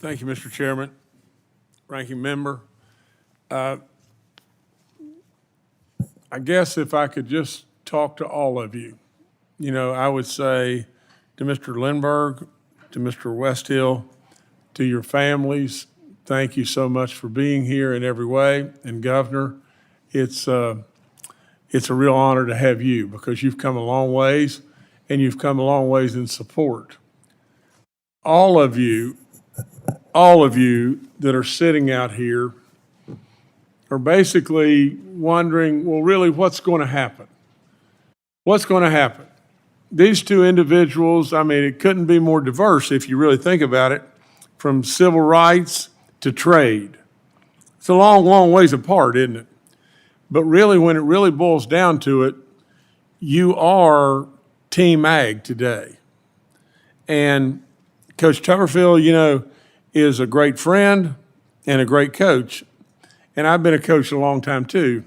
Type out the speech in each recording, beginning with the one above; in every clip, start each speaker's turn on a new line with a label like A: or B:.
A: Thank you, Mr. Chairman, Ranking Member. I guess if I could just talk to all of you, I would say to Mr. Lindbergh, to Mr. Westhill, to your families, thank you so much for being here in every way. And Governor, it's a real honor to have you because you've come a long ways and you've come a long ways in support. All of you that are sitting out here are basically wondering, well, really, what's going to happen? What's going to happen? These two individuals, it couldn't be more diverse if you really think about it, from civil rights to trade. It's a long, long ways apart, isn't it? But really, when it really boils down to it, you are Team Ag today. And Coach Tuberville, is a great friend and a great coach. And I've been a coach a long time too.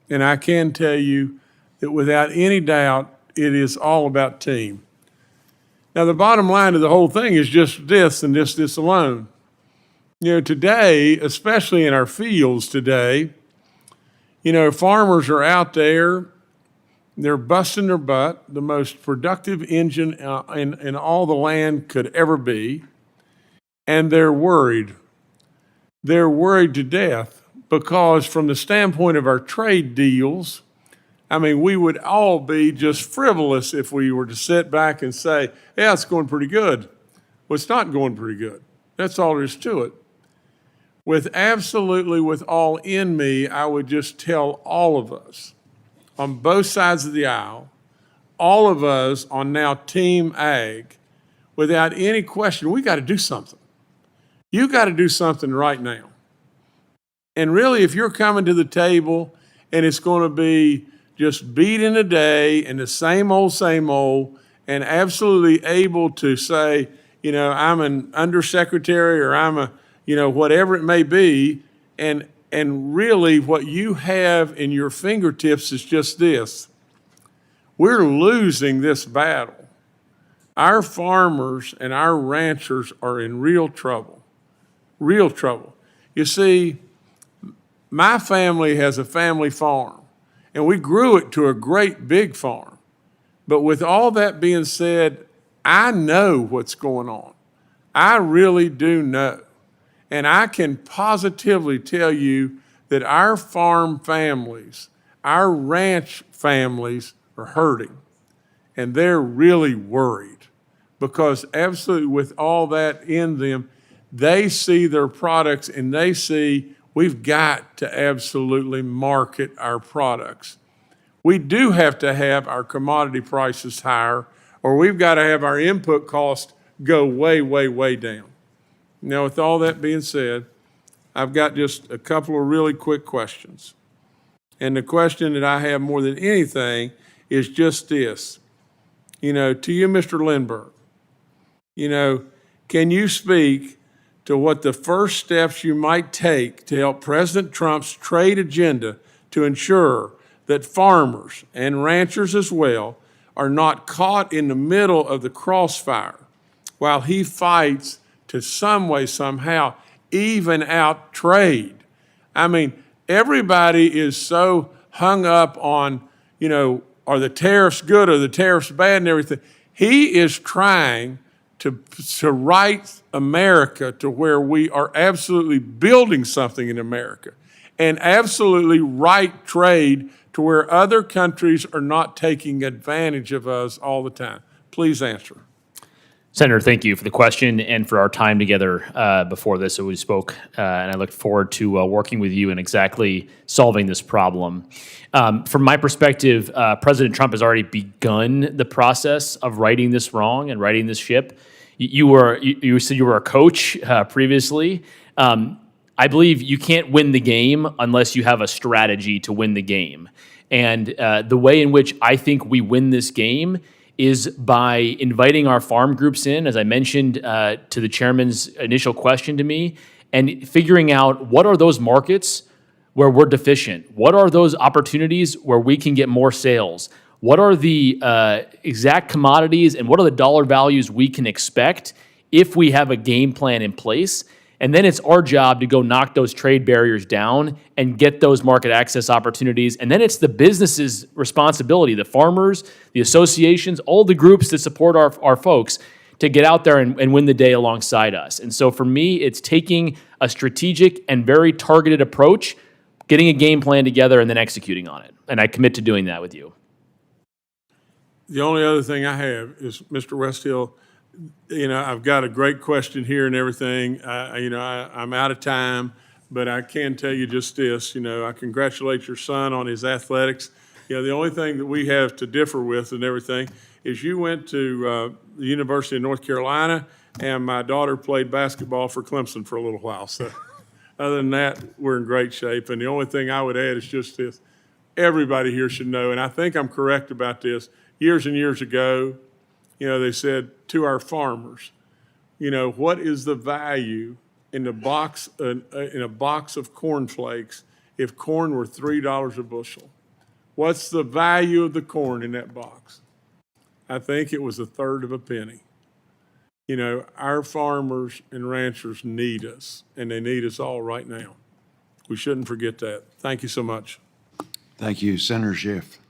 A: And I can tell you that without any doubt, it is all about team. Now, the bottom line of the whole thing is just this and just this alone. Today, especially in our fields today, farmers are out there, they're busting their butt, the most productive engine in all the land could ever be, and they're worried. They're worried to death because from the standpoint of our trade deals, we would all be just frivolous if we were to sit back and say, yeah, it's going pretty good. Well, it's not going pretty good. That's all there is to it. With all in me, I would just tell all of us on both sides of the aisle, all of us on now Team Ag, without any question, we got to do something. You got to do something right now. And really, if you're coming to the table and it's going to be just beating a day and the same old, and absolutely able to say, I'm an undersecretary or I'm a, whatever it may be, and really what you have in your fingertips is just this. We're losing this battle. Our farmers and our ranchers are in real trouble. Real trouble. You see, my family has a family farm, and we grew it to a great big farm. But with all that being said, I know what's going on. I really do know. And I can positively tell you that our farm families, our ranch families are hurting. And they're really worried because absolutely with all that in them, they see their products and they see we've got to absolutely market our products. We do have to have our commodity prices higher, or we've got to have our input costs go way, way, way down. Now, with all that being said, I've got just a couple of really quick questions. And the question that I have more than anything is just this. To you, Mr. Lindbergh, can you speak to what the first steps you might take to help President Trump's trade agenda to ensure that farmers and ranchers as well are not caught in the middle of the crossfire while he fights to some way, somehow, even out trade? Everybody is so hung up on, are the tariffs good or the tariffs bad and everything. He is trying to right America to where we are absolutely building something in America and absolutely right trade to where other countries are not taking advantage of us all the time. Please answer.
B: Senator, thank you for the question and for our time together before this. So we spoke, and I look forward to working with you and exactly solving this problem. From my perspective, President Trump has already begun the process of righting this wrong and righting this ship. You said you were a coach previously. I believe you can't win the game unless you have a strategy to win the game. And the way in which I think we win this game is by inviting our farm groups in, as I mentioned to the chairman's initial question to me, and figuring out what are those markets where we're deficient? What are those opportunities where we can get more sales? What are the exact commodities and what are the dollar values we can expect if we have a game plan in place? And then it's our job to go knock those trade barriers down and get those market access opportunities. And then it's the business's responsibility, the farmers, the associations, all the groups that support our folks to get out there and win the day alongside us. And so for me, it's taking a strategic and very targeted approach, getting a game plan together, and then executing on it. And I commit to doing that with you.
A: The only other thing I have is, Mr. Westhill, I've got a great question here and everything. I'm out of time, but I can tell you just this, I congratulate your son on his athletics. The only thing that we have to differ with and everything is you went to the University of North Carolina, and my daughter played basketball for Clemson for a little while. So other than that, we're in great shape. And the only thing I would add is just this. Everybody here should know, and I think I'm correct about this, years and years ago, they said to our farmers, what is the value in a box of cornflakes if corn were $3 a bushel? What's the value of the corn in that box? I think it was a third of a penny. Our farmers and ranchers need us, and they need us all right now. We shouldn't forget that. Thank you so much.
C: Thank you, Senator Schiff.